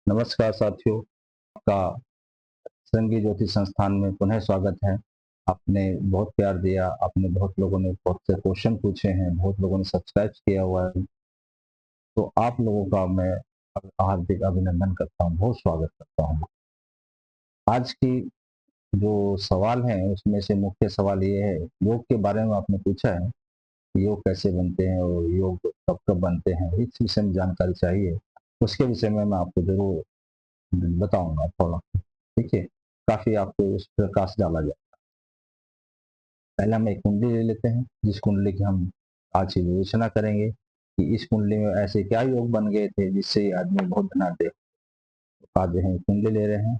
नमस्कार साथियों, आपका संगी ज्योति संस्थान में पुनः स्वागत है। आपने बहुत प्यार दिया, आपने बहुत लोगों ने बहुत से क्वेश्चन पूछे हैं, बहुत लोगों ने सब्सक्राइब किया हुआ है। तो आप लोगों का मैं हार्दिक अभिनंदन करता हूँ, बहुत स्वागत करता हूँ। आज की जो सवाल है उसमें से मुख्य सवाल ये है, योग के बारे में आपने पूछा है, योग कैसे बनते हैं और योग कब-कब बनते हैं, इस विषय में जानकारी चाहिए। उसके विषय में मैं आपको ज़रूर बताऊँगा थोड़ा, ठीक है? काफ़ी आपको उस प्रकाश डाला जाए। पहले हम एक कुंडली ले लेते हैं, जिस कुंडली की हम आज ही विवेचना करेंगे कि इस कुंडली में ऐसे क्या योग बन गए थे जिससे ये आदमी बहुत धनाढ्य। आज जो है कुंडली ले रहे हैं,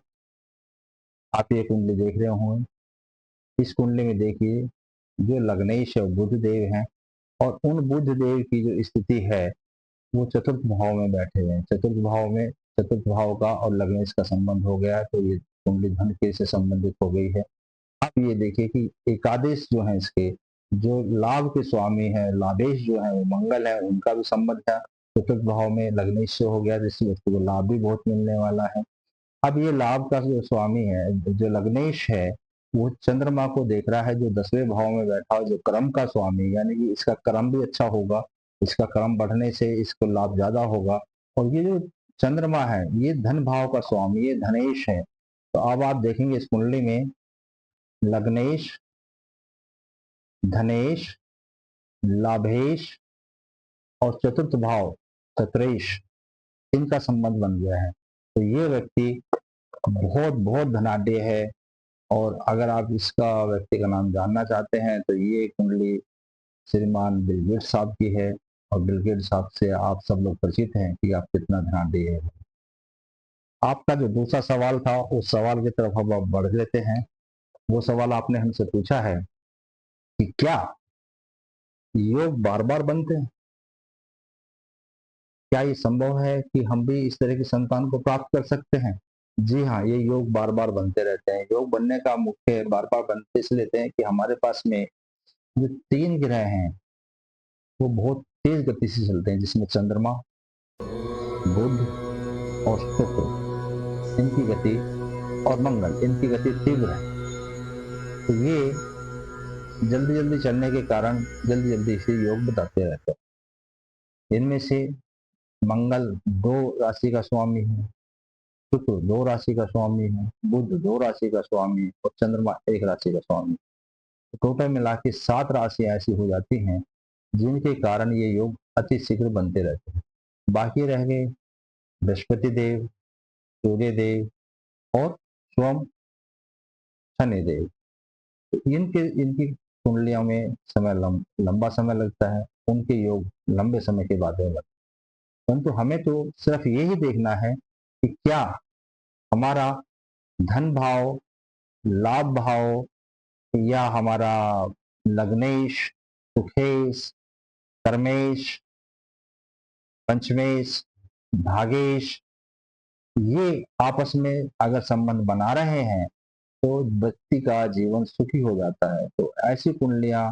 आप ये कुंडली देख रहे होंगे। इस कुंडली में देखिए जो लग्नेश और बुध देव हैं और उन बुध देव की जो स्थिति है वो चतुर्थ भाव में बैठे हुए हैं। चतुर्थ भाव का और लग्नेश का संबंध हो गया है, तो ये कुंडली धन के से संबंधित हो गई है। आप ये देखिए कि एकादश जो है इसके जो लाभ के स्वामी है, लाभेश जो है वो मंगल है, उनका भी संबंध है चतुर्थ भाव में लग्नेश से हो गया, जिससे व्यक्ति को लाभ भी बहुत मिलने वाला है। अब ये लाभ का जो स्वामी है, जो लग्नेश है, वो चंद्रमा को देख रहा है जो 10वें भाव में बैठा हो, जो कर्म का स्वामी, यानी कि इसका कर्म भी अच्छा होगा, इसका कर्म बढ़ने से इसको लाभ ज्यादा होगा। और ये जो चंद्रमा है ये धन भाव का स्वामी, ये धनेश है। तो अब आप देखेंगे इस कुंडली में लग्नेश, धनेश, लाभेश और चतुर्थ भाव तत्रेश, इनका संबंध बन गया है। तो ये व्यक्ति बहुत बहुत धनाढ्य है। और अगर आप इसका व्यक्ति का नाम जानना चाहते हैं तो ये कुंडली श्रीमान बिल गेट्स साहब की है। और बिल गेट्स साहब से आप सब लोग परिचित हैं कि आप कितना धनाढ्य है। आपका जो दूसरा सवाल था उस सवाल की तरफ अब आप बढ़ लेते हैं। वो सवाल आपने हमसे पूछा है कि क्या योग बार बार बनते हैं, क्या ये संभव है कि हम भी इस तरह की संतान को प्राप्त कर सकते हैं? जी हाँ, ये योग बार बार बनते रहते हैं। योग बनने का मुख्य बार बार बनते इसलिए रहते हैं कि हमारे पास में जो 3 ग्रह हैं वो बहुत तेज गति से चलते हैं, जिसमें चंद्रमा, बुध और शुक्र, इनकी गति, और मंगल, इनकी गति तीव्र है। तो ये जल्दी जल्दी चलने के कारण जल्दी जल्दी से योग बताते रहते हैं। इनमें से मंगल 2 राशि का स्वामी है, शुक्र 2 राशि का स्वामी है, बुध 2 राशि का स्वामी है और चंद्रमा 1 राशि का स्वामी है। तो टोटल मिला के 7 राशियां ऐसी हो जाती हैं जिनके कारण ये योग अति शीघ्र बनते रहते हैं। बाकी रह गए बृहस्पति देव, सूर्य देव और सोम शनि देव। तो इनकी कुंडलियों में लंबा समय लगता है, उनके योग लंबे समय के बाद में लगते हैं। परंतु हमें तो सिर्फ यही देखना है कि क्या हमारा धन भाव, लाभ भाव, या हमारा लग्नेश, सुखेश, कर्मेश, पंचमेश, भागेश, ये आपस में अगर संबंध बना रहे हैं तो व्यक्ति का जीवन सुखी हो जाता है। तो ऐसी कुंडलियां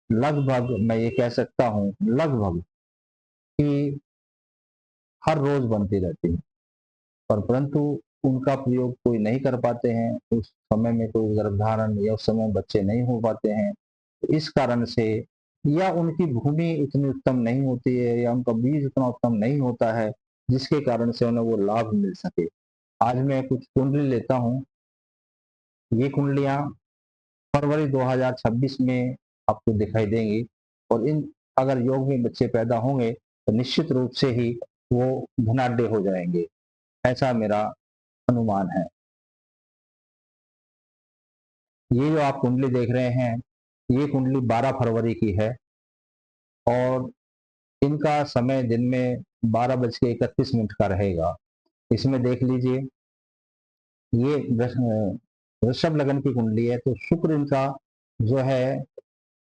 लगभग मैं ये कह सकता हूँ लगभग कि हर रोज बनती रहती है। पर परंतु उनका प्रयोग कोई नहीं कर पाते हैं, उस समय में कोई गर्भधारण या उस समय बच्चे नहीं हो पाते हैं। तो इस कारण से या उनकी भूमि इतनी उत्तम नहीं होती है या उनका बीज उतना उत्तम नहीं होता है जिसके कारण से उन्हें वो लाभ मिल सके। आज मैं कुछ कुंडली लेता हूँ। ये कुंडलियां फरवरी 2026 में आपको दिखाई देंगी। और इन अगर योग में बच्चे पैदा होंगे तो निश्चित रूप से ही वो धनाढ्य हो जाएंगे, ऐसा मेरा अनुमान है। ये जो आप कुंडली देख रहे हैं ये कुंडली 12 फरवरी की है और इनका समय दिन में 12:31 का रहेगा। इसमें देख लीजिए ये वृषभ लगन की कुंडली है, तो शुक्र इनका जो है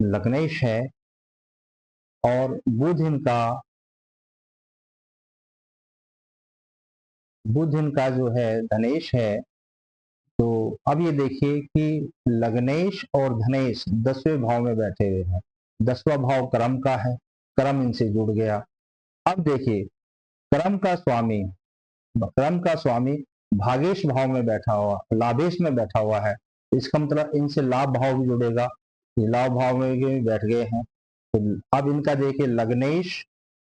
लग्नेश है और बुध इनका जो है धनेश है। तो अब ये देखिए कि लग्नेश और धनेश 10वें भाव में बैठे हुए हैं। 10वां भाव कर्म का है, कर्म इनसे जुड़ गया। अब देखिए कर्म का स्वामी क्रम का स्वामी भागेश भाव में बैठा हुआ, लाभेश में बैठा हुआ है, इसका मतलब इनसे लाभ भाव भी जुड़ेगा। ये लाभ भाव में भी बैठ गए हैं, तो अब इनका देखिए लग्नेश,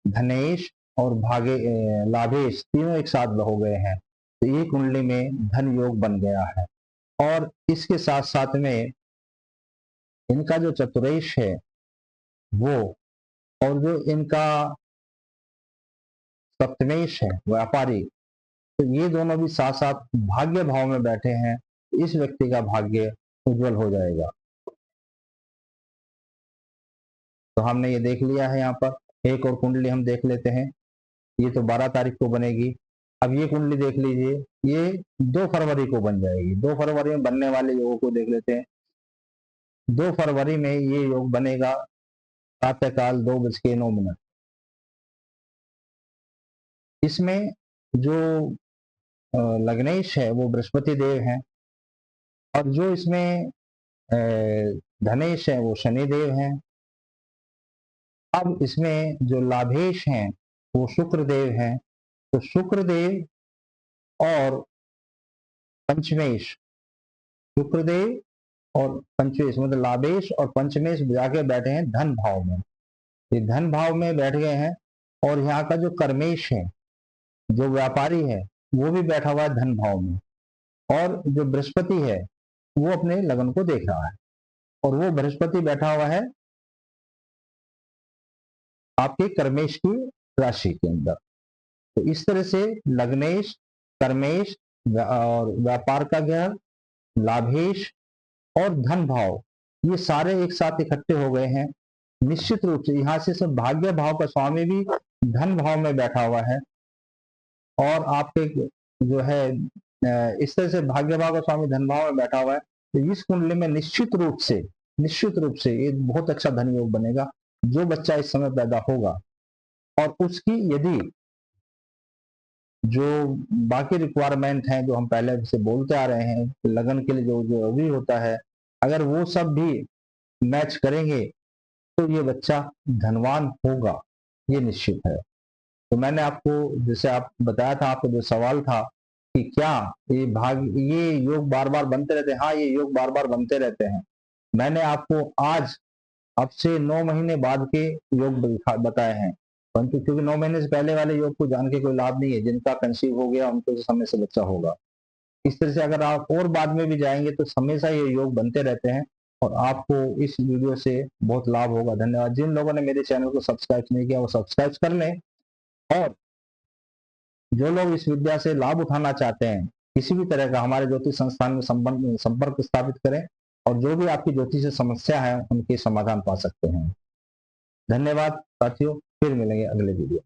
धनेश और लाभेश तीनों एक साथ हो गए हैं, तो ये कुंडली में धन योग बन गया है। और इसके साथ साथ में इनका जो चतुरेश है वो, और जो इनका सप्तमेश है व्यापारी, तो ये दोनों भी साथ साथ भाग्य भाव में बैठे हैं। इस व्यक्ति का भाग्य उज्जवल हो जाएगा। तो हमने ये देख लिया है। यहाँ पर एक और कुंडली हम देख लेते हैं, ये तो 12 तारीख को बनेगी। अब ये कुंडली देख लीजिए, ये 2 फरवरी को बन जाएगी। 2 फरवरी में बनने वाले योगों को देख लेते हैं। 2 फरवरी में ये योग बनेगा प्रातःकाल 2:09। इसमें जो लग्नेश है वो बृहस्पति देव हैं, और जो इसमें धनेश है वो शनि देव हैं। अब इसमें जो लाभेश हैं वो शुक्र देव हैं। तो शुक्र देव और पंचमेश, शुक्र देव और पंचमेश मतलब लाभेश और पंचमेश जाके बैठे हैं धन भाव में। ये धन भाव में बैठ गए हैं। और यहाँ का जो कर्मेश है, जो व्यापारी है, वो भी बैठा हुआ है धन भाव में। और जो बृहस्पति है वो अपने लगन को देख रहा है, और वो बृहस्पति बैठा हुआ है आपके कर्मेश की राशि के अंदर। तो इस तरह से लग्नेश, कर्मेश और व्यापार का ग्रह, लाभेश और धन भाव, ये सारे एक साथ इकट्ठे हो गए हैं। निश्चित रूप से यहाँ से सब भाग्य भाव का स्वामी भी धन भाव में बैठा हुआ है, और आपके जो है इस तरह से भाग्य भाव का स्वामी धन भाव में बैठा हुआ है। तो इस कुंडली में निश्चित रूप से ये बहुत अच्छा धन योग बनेगा। जो बच्चा इस समय पैदा होगा और उसकी यदि जो बाकी रिक्वायरमेंट हैं जो हम पहले से बोलते आ रहे हैं, लगन के लिए जो जरूरी होता है, अगर वो सब भी मैच करेंगे तो ये बच्चा धनवान होगा, ये निश्चित है। तो मैंने आपको जैसे आप बताया था, आपको जो सवाल था कि क्या ये योग बार बार बनते रहते हैं, हाँ ये योग बार बार बनते रहते हैं। मैंने आपको आज अब से 9 महीने बाद के योग बताए हैं, परंतु क्योंकि 9 महीने से पहले वाले योग को जान के कोई लाभ नहीं है। जिनका कंसीव हो गया उनको समय से बच्चा होगा। इस तरह से अगर आप और बाद में भी जाएंगे तो हमेशा ये योग बनते रहते हैं, और आपको इस वीडियो से बहुत लाभ होगा। धन्यवाद। जिन लोगों ने मेरे चैनल को सब्सक्राइब नहीं किया वो सब्सक्राइब कर लें, और जो लोग इस विद्या से लाभ उठाना चाहते हैं, किसी भी तरह का हमारे ज्योतिष संस्थान में संपर्क स्थापित करें, और जो भी आपकी ज्योतिष से समस्या है उनके समाधान पा सकते हैं। धन्यवाद साथियों, फिर मिलेंगे अगले वीडियो।